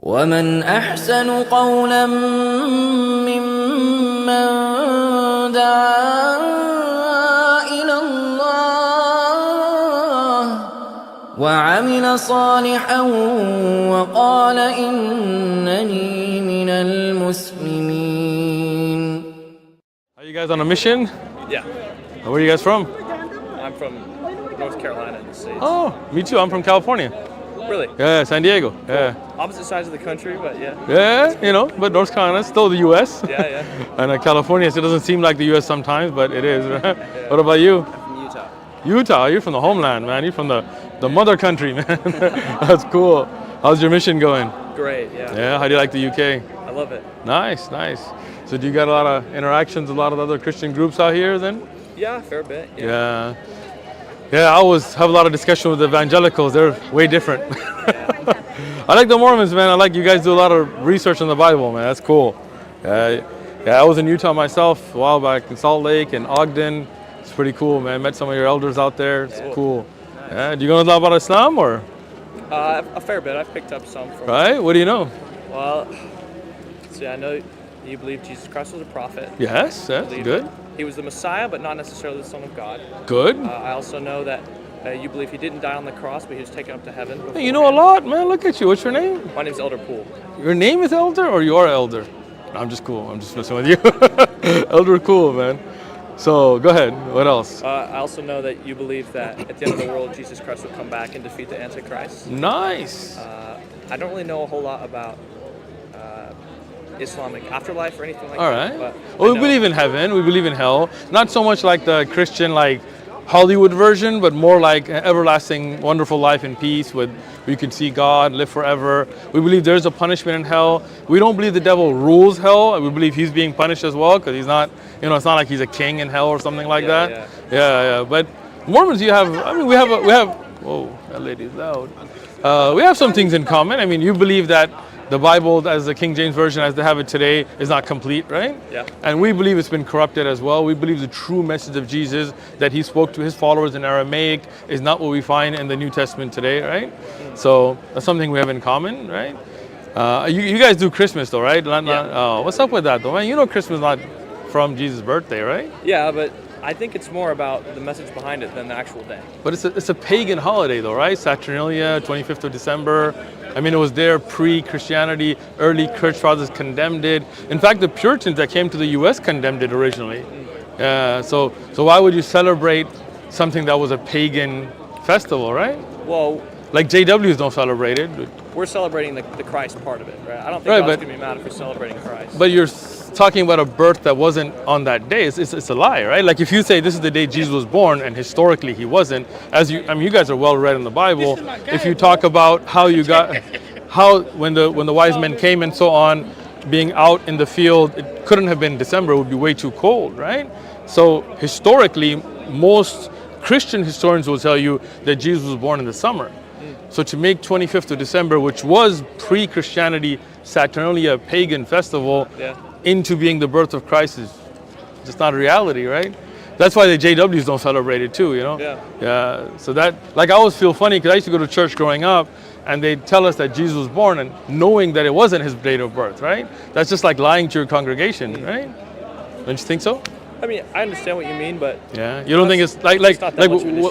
ومن أحسن قولا ممن دعا إلى الله وعمل صالحا وقال إنني من المسلمين. Are you guys on a mission? Yeah. Where are you guys from? I'm from North Carolina in the States. Oh, me too. I'm from California. Really? Yeah, San Diego. Cool. Yeah. Opposite sides of the country, but yeah. Yeah, you know, but North Carolina is still the U.S. Yeah, yeah. And California, so it doesn't seem like the U.S. sometimes, but it is, right? Yeah. What about you? I'm from Utah. Utah, you're from the homeland, man. You're from the mother country, man. That's cool. How's your mission going? Great, yeah. Yeah, how do you like the UK? I love it. Nice, nice. So do you get a lot of interactions with a lot of other Christian groups out here then? Yeah, a fair bit. Yeah. Yeah, I always have a lot of discussion with the evangelicals. They're way different. I like the Mormons, man. I like you guys do a lot of research on the Bible, man. That's cool. Yeah, I was in Utah myself a while back in Salt Lake and Ogden. It's pretty cool, man. Met some of your elders out there. It's cool. Nice. Yeah, do you know a lot about Islam or? A fair bit. I've picked up some from. Right? What do you know? Well, see, I know you believe Jesus Christ was a prophet. Yes, that's good. He was the Messiah, but not necessarily the Son of God. Good. I also know that you believe he didn't die on the cross, but he was taken up to heaven. Hey, you know a lot, man. Look at you. What's your name? My name's Elder Poole. Your name is Elder or you are Elder? I'm just cool. I'm just messing with you. Elder cool, man. So go ahead. What else? I also know that you believe that at the end of the world, Jesus Christ will come back and defeat the Antichrist. Nice. I don't really know a whole lot about Islamic afterlife or anything like All that. right. But Well, we believe in heaven. We believe in hell. Not so much like the Christian, like Hollywood version, but more like an everlasting, wonderful life in peace with where you can see God, live forever. We believe there's a punishment in hell. We don't believe the devil rules hell. We believe he's being punished as well because he's not, you know, it's not like he's a king in hell or something like that. Yeah. But Mormons, we have, whoa, that lady's loud. We have some things in common. I mean, you believe that the Bible, as the King James Version, as they have it today, is not complete, right? Yeah. And we believe it's been corrupted as well. We believe the true message of Jesus that he spoke to his followers in Aramaic is not what we find in the New Testament today, right? So that's something we have in common, right? You guys do Christmas though, right? What's up with that though, man? You know Christmas is not from Jesus' birthday, right? Yeah, but I think it's more about the message behind it than the actual day. But it's a pagan holiday though, right? Saturnalia, 25th of December. I mean, it was there pre-Christianity. Early church fathers condemned it. In fact, the Puritans that came to the U.S. condemned it originally. So why would you celebrate something that was a pagan festival, right? Well, like JWs don't celebrate it. we're celebrating the Christ part of it, right? I don't think God's going to be mad if we're celebrating Christ. But you're talking about a birth that wasn't on that day. It's a lie, right? Like if you say this is the day Jesus was born and historically he wasn't, you guys are well read in the Bible. If you talk about how when the wise men came and so on, being out in the field, it couldn't have been December, it would be way too cold, right? So historically, most Christian historians will tell you that Jesus was born in the summer. So to make 25th of December, which was pre-Christianity, Saturnalia, pagan festival, into being the birth of Christ is just not a reality, right? That's why the JWs don't celebrate it too, you know? Yeah. So that, like, I always feel funny because I used to go to church growing up and they'd tell us that Jesus was born and knowing that it wasn't his date of birth, right? That's just like lying to your congregation, right? Don't you think so? I mean, I understand what you mean, but yeah, you don't think it's like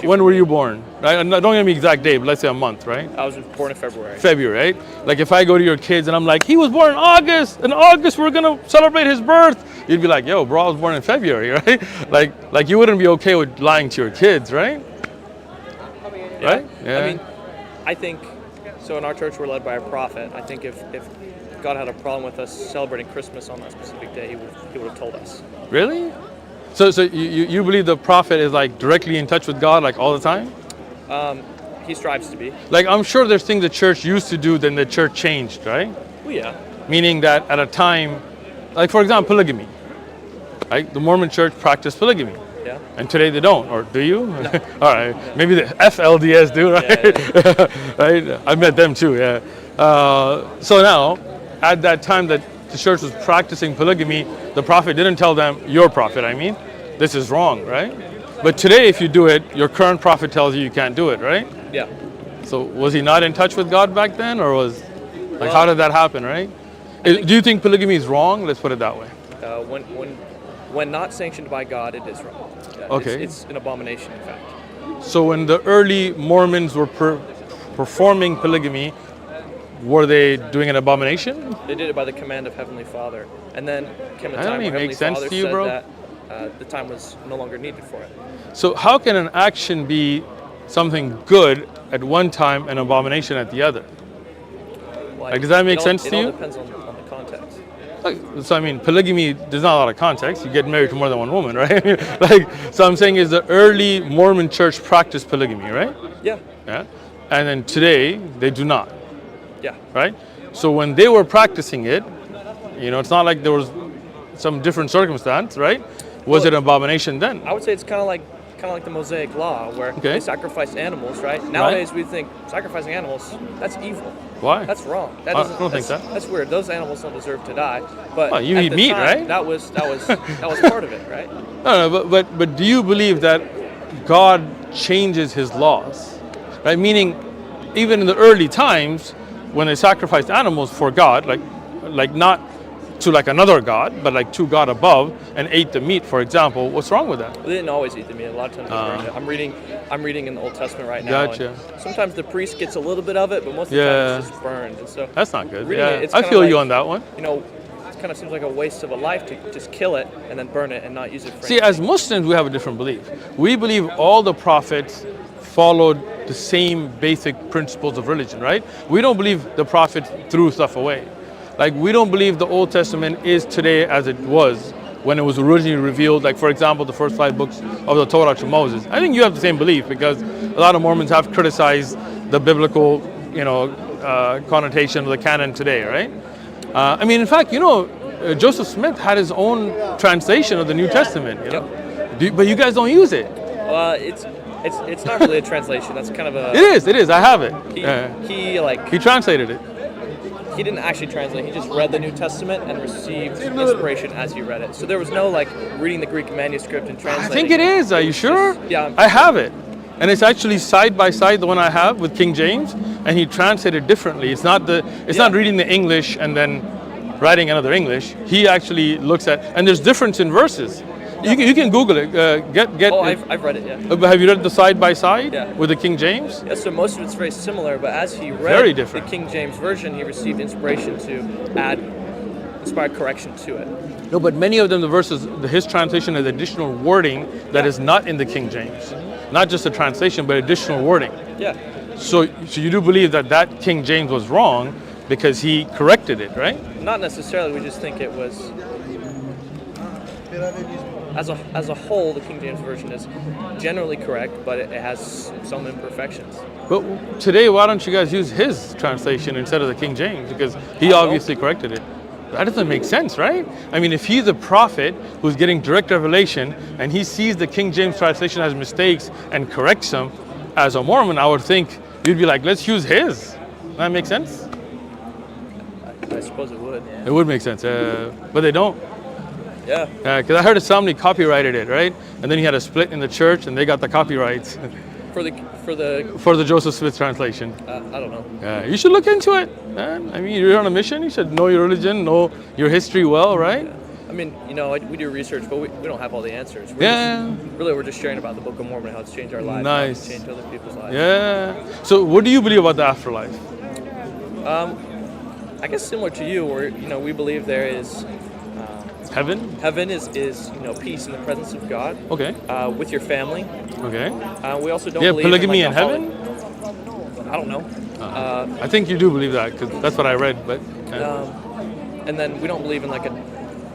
when were you born? Right? Don't give me exact date, but let's say a month, right? I was born in February. February, right? Like if I go to your kids and I'm like, he was born in August. In August, we're gonna celebrate his birth. You'd be like, yo, bro, I was born in February, right? Like you wouldn't be okay with lying to your kids, right? Yeah. Right? Yeah. I mean, I think so. In our church, we're led by a prophet. I think if God had a problem with us celebrating Christmas on that specific day, he would have told us. Really? So you believe the prophet is like directly in touch with God like all the time? He strives to be. Like I'm sure there's things the church used to do then the church changed, right? Well, yeah. Meaning that at a time, like for example, polygamy, right? The Mormon church practiced polygamy. Yeah. And today they don't, or do you? No. All right. No. Maybe the FLDS do, right? Yeah. Right? I met them too, yeah. So now, at that time that the church was practicing polygamy, the prophet didn't tell them, your prophet, I mean, this is wrong, right? But today, if you do it, your current prophet tells you you can't do it, right? Yeah. So was he not in touch with God back then, or Like, Well- how did that happen, right? Do you think polygamy is wrong? Let's put it that way. When not sanctioned by God, it is wrong. Yeah, Okay. It's an abomination, in fact. So when the early Mormons were performing polygamy, were they doing an abomination? They did it by the command of Heavenly Father, and then came a That time don't where even Heavenly make sense Father to you, said bro? that the time was no longer needed for it. So how can an action be something good at one time and abomination at the other? Like, does that make it all- sense to It you? all depends on the context. Like, so I mean, polygamy, there's not a lot of context. You get married to more than one woman, right? Like, so I'm saying is the early Mormon church practiced polygamy, right? Yeah, Yeah. And then today, they do not, yeah. right? So when they were practicing it, it's not like there was some different circumstance, right? Was it an abomination then? I would say it's kind of like the Mosaic Law, where Okay. they sacrificed animals, right? Nowadays we think sacrificing animals, that's evil. Why? That's wrong. That I doesn't, don't think that's, that. That's weird. Those animals don't deserve to die. But Well, you at eat the meat, time, right? That was part of it, right? No, but do you believe that God changes His laws, right? Meaning, even in the early times, when they sacrificed animals for God, like not to like another god, but like to God above, and ate the meat, for example, what's wrong with that? They didn't always eat the meat. A lot of times they burned it. I'm reading in the Old Testament right now. Gotcha. And sometimes the priest gets a little bit of it, but most of the Yeah. time it's just burned. And so That's not good. reading Yeah, it, it's I kinda feel you like, on that one. It kind of seems like a waste of a life to just kill it and then burn it and not use it for See, as Muslims, we have a different belief. We believe all the prophets followed the same basic principles of religion, right? We don't believe the prophets threw stuff away. Like, we don't believe the Old Testament is today as it was when it was originally revealed. Like, for example, the first 5 books of the Torah to Moses. I think you have the same belief because a lot of Mormons have criticized the biblical, connotation of the canon today, right? I mean, in fact, Joseph Smith had his own translation of the New Testament. But you guys don't use it. It's not really a translation. That's kind of a. It is. I have it. He He translated it. he didn't actually translate. He just read the New Testament and received inspiration as he read it. So there was no reading the Greek manuscript and I translating. think it is. Are you sure? Yeah. I have it. And it's actually side by side the one I have with King James, and he translated differently. It's not not reading the English and then writing another English. He actually looks at, and there's difference in verses. You can Google it. Get. Oh, I've read it. Yeah. Have you read the side by side Yeah. with the King James? Yeah. So most of it's very similar, but as he read Very different. the King James version, he received inspiration to add inspired correction to it. No, but many of them, the verses, his translation has additional wording that is not in the King James. Not just a translation, but additional wording. Yeah. So you do believe that King James was wrong because he corrected it, right? Not necessarily. We just think it was. As a whole, the King James version is generally correct, but it has some imperfections. But today, why don't you guys use his translation instead of the King James? Because he obviously corrected it. That doesn't make sense, right? I mean, if he's a prophet who's getting direct revelation and he sees the King James translation has mistakes and corrects them, as a Mormon, I would think you'd be like, let's use his. That make sense? I suppose it would. It would make sense, but they don't. Yeah. Because I heard somebody copyrighted it, right? And then he had a split in the church, and they got the copyrights For the Joseph Smith translation. I don't know. You should look into it, man. I mean, you're on a mission. You should know your religion, know your history well, right? I mean, we do research, but we don't have all the answers. We're just sharing about the Book of Mormon, how it's changed our lives, how it's changed other people's lives. Yeah. So, what do you believe about the afterlife? I guess similar to you, where we believe there is Heaven? heaven is peace in the presence of God. Okay. With your family. Okay. We also don't Yeah, believe polygamy in in heaven? I don't know. I think you do believe that because that's what I read. But And then we don't believe in a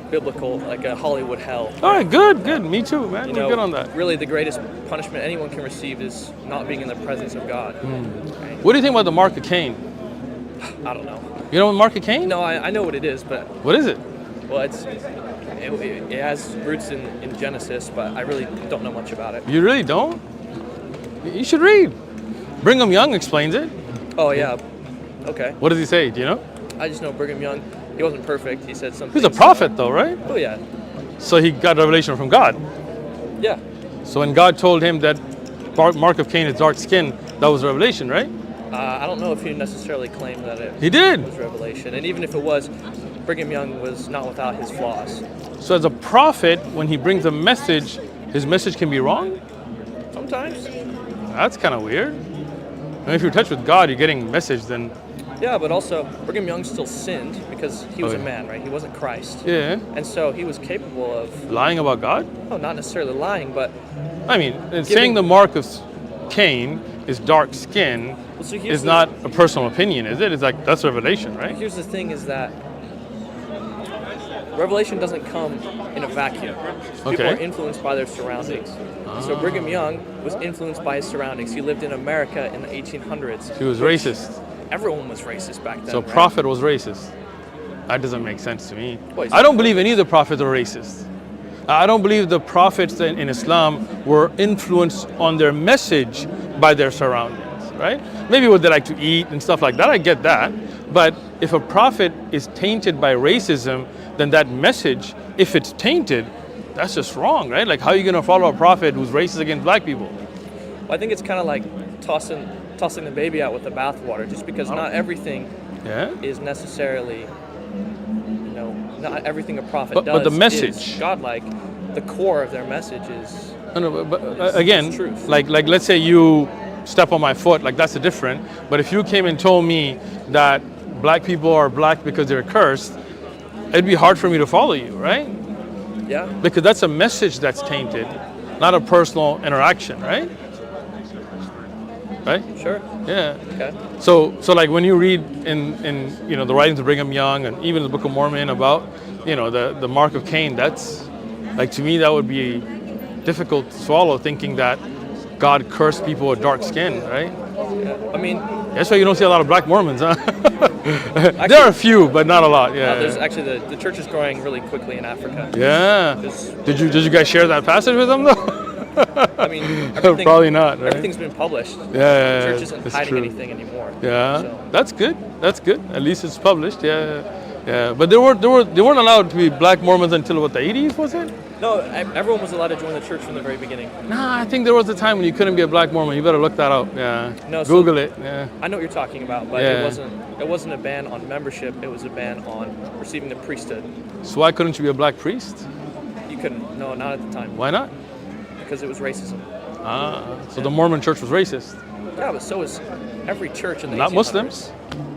biblical, a Hollywood hell. all right, good. Me too, man. We're good on that. Really, the greatest punishment anyone can receive is not being in the presence of God. Right? What do you think about the mark of Cain? I don't know. You know what mark of Cain? No, I know what it is, but What is it? well, it has roots in Genesis, but I really don't know much about it. You really don't? You should read. Brigham Young explains it. Oh yeah, okay. What does he say? Do you know? I just know Brigham Young. He wasn't perfect. He said something. He's a prophet, though, right? Oh yeah, So he got revelation from God. yeah, So when God told him that mark of Cain is dark skin, that was revelation, right? I don't know if he necessarily claimed that it He did. was revelation. And even if it was, Brigham Young was not without his flaws. So as a prophet, when he brings a message, his message can be wrong? Sometimes. That's kind of weird. And if you're in touch with God, you're getting a message, then... Yeah, but also Brigham Young still sinned because he was Oh, a yeah. man, right? He wasn't Christ. Yeah. And so he was capable of, Lying about God? oh, not necessarily lying, but I mean, saying the mark of Cain is dark skin well, so here's is not a personal opinion, is it? It's like, that's revelation, right? Here's the thing is that revelation doesn't come in a vacuum. People Okay. are influenced by their surroundings. So Brigham Young was influenced by his surroundings. He lived in America in the 1800s. He was racist. Everyone was racist back then. So right? prophet was racist. That doesn't make sense to me. Well, I don't believe any of the prophets are racist. I don't believe the prophets in Islam were influenced on their message by their surroundings, right? Maybe what they like to eat and stuff like that, I get that. But if a prophet is tainted by racism, then that message, if it's tainted, that's just wrong, right? Like, how are you going to follow a prophet who's racist against black people? Well, I think it's kind of like tossing the baby out with the bathwater, just because not everything Yeah. is necessarily, not everything a prophet But does the message. is godlike. The core of their message is No, but again, it's truth. like let's say you step on my foot, like that's a different. But if you came and told me that black people are black because they're cursed, it'd be hard for me to follow you, right? yeah. Because that's a message that's tainted, not a personal interaction, right? Right? Sure. Yeah. Okay. So like when you read in the writings of Brigham Young and even the Book of Mormon about the mark of Cain, that's like, to me that would be difficult to swallow, thinking that God cursed people with dark skin, right? Yeah. I mean, That's why you don't see a lot of black Mormons, huh? There are a few, but not a lot. Yeah. there's actually the church is growing really quickly in Africa. Yeah. There's- Did you guys share that passage with them though? I mean, everything, Probably not, right? Everything's been published. Yeah, The church isn't that's hiding true. anything anymore. Yeah, So, that's good. That's good. At least it's published. Yeah, yeah. But they weren't allowed to be black Mormons until what, the 80s, was it? no, everyone was allowed to join the church from the very beginning. Nah, I think there was a time when you couldn't be a black Mormon. You better look that up. Yeah. No, so- Google it. Yeah. I know what you're talking about, but Yeah. it wasn't a ban on membership. It was a ban on receiving the priesthood. So why couldn't you be a black priest? You couldn't. No, not at the time. Why not? Because it was racism. So the Mormon church was racist. Yeah, but so is every church in the Not 1800s. Muslims.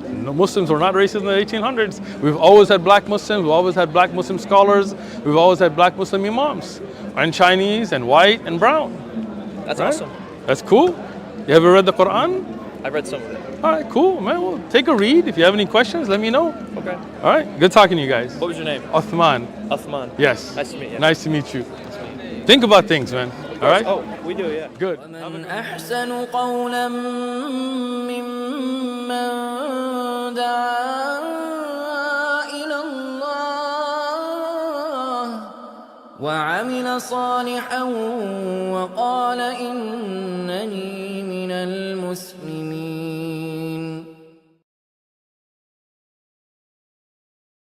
No, Muslims were not racist in the 1800s. We've always had black Muslims. We've always had black Muslim scholars. We've always had black Muslim imams. And Chinese and white and brown. That's Right? awesome. That's cool. You ever read the Quran? I read some of it. All right, cool, man. Well, take a read. If you have any questions, let me know. Okay. All right, good talking to you guys. What was your name? Uthman. Uthman. Yes. Nice to meet you. Nice to meet you. Think about things, man. All right? Oh, we do, yeah. Good. ومن أحسن قولا ممن دعا إلى الله وعمل صالحا وقال إنني